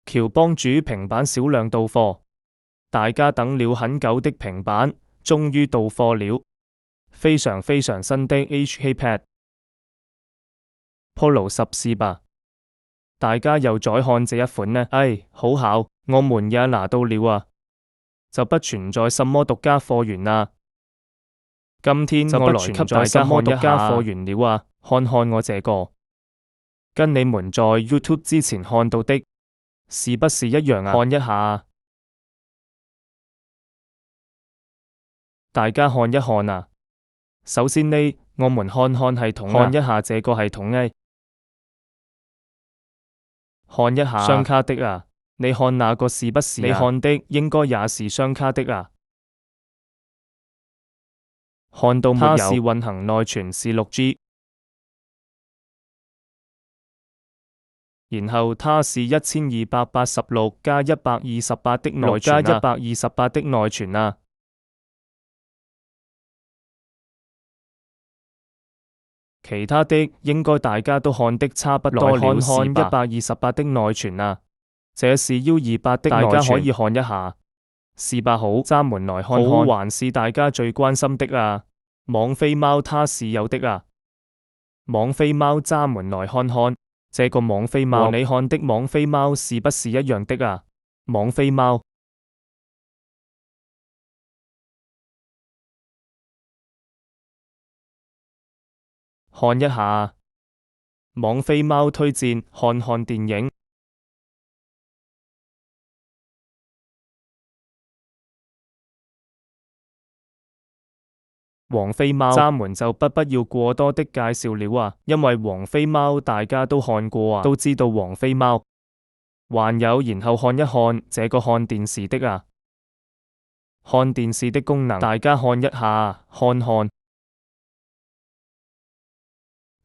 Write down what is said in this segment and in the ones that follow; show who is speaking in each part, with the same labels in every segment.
Speaker 1: 僑幫主平板少量到貨，大家等了很久的平板終於到貨了，非常非常新的 HK Pad Pro 10試吧。大家又再看這一款呢？好巧，我們也拿到了啊，就不存在什麼獨家貨源啦。今天我來給大家看獨家貨源了啊，看看我這個，跟你們在 YouTube 之前看到的是不是一樣啊？看一下，大家看一看啊。首先呢，我們看看系統啊，看一下這個系統呢，看一下雙卡的啊，你看那個是不是啊？你看的應該也是雙卡的啊。看到沒有？它是運行內存是 6G， 然後它是1286加128的內存啊，128的內存啊。其他的應該大家都看的差不多了，看128的內存啊，這是128的內存，大家可以看一下，是吧？好，咱們來看看，還是大家最關心的啊，網飛貓它是有的啊，網飛貓咱們來看看，這個網飛貓和你看的網飛貓是不是一樣的啊？網飛貓。看一下，網飛貓推薦看看電影。黃飛貓，咱們就不要過多的介紹了啊，因為黃飛貓大家都看過啊，都知道黃飛貓。還有，然後看一看這個看電視的啊，看電視的功能，大家看一下，看看。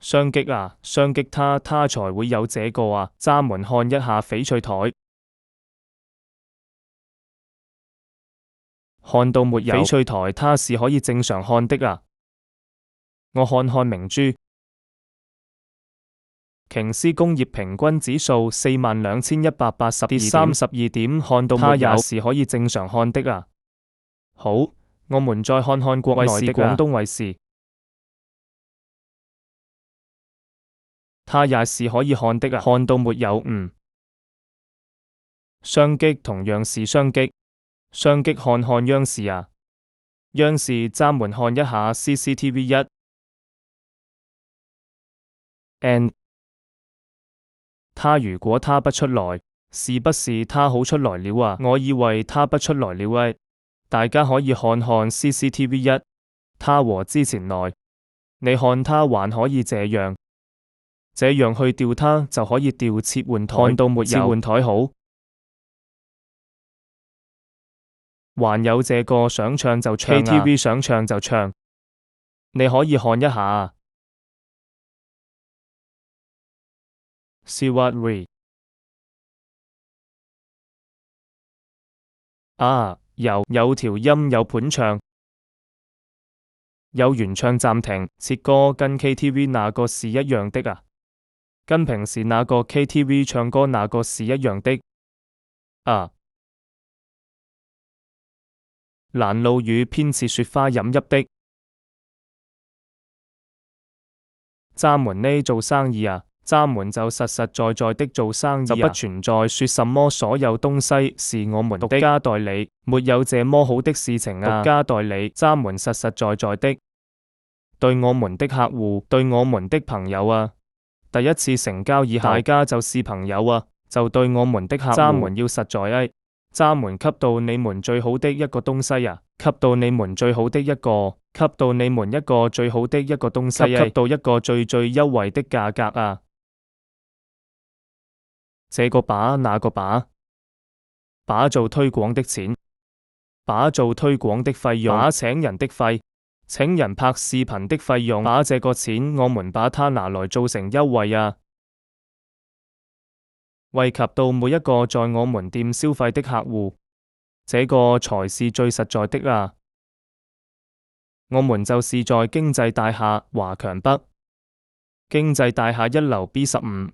Speaker 1: 雙擊啊，雙擊它才會有這個啊。咱們看一下翡翠台，看到沒有？翡翠台它是可以正常看的啊。我看看明珠，瓊斯工業平均指數42182，跌32點，看到沒有？它也是可以正常看的啊。好，我們再看看國內的廣東衛視。它也是可以看的啊，看到沒有？雙擊同樣是雙擊，雙擊看看央視啊，央視咱們看一下 CCTV 1，and 它如果它不出來，是不是它好出來了啊？我以為它不出來了啊，大家可以看看 CCTV 1，它和之前來，你看它還可以這樣去調它就可以調切換台，看到沒有？切換台好，還有這個想唱就唱啊， KTV 想唱就唱，你可以看一下。Siri 啊，有調音，有盤唱，有原唱暫停，切歌跟 KTV 那個是一樣的啊。跟平時那個 KTV 唱歌那個是一樣的啊。攔路語編切雪花飲泣的，咱們呢做生意啊，咱們就實實在在的做生意啊，就不存在說什麼所有東西是我們的獨家代理，沒有這麼好的事情啊。獨家代理，咱們實實在在的對我們的客戶，對我們的朋友啊。第一次成交以後，大家就是朋友啊，就對我們的客戶，咱們要實在咱們給到你們最好的一個東西啊，給到你們最好的一個，給到你們一個最好的一個東西，給到一個最優惠的價格啊。這個把那個把做推廣的錢，把做推廣的費用，把請人的費，請人拍視頻的費用，把這個錢我們把它拿來做成優惠啊，惠及到每一個在我們店消費的客戶，這個才是最實在的啊。我們就是在經濟大廈華強北，經濟大廈1樓 B15，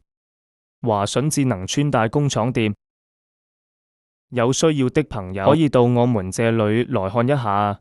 Speaker 1: 華順智能村大工廠店。有需要的朋友可以到我們這裡來看一下。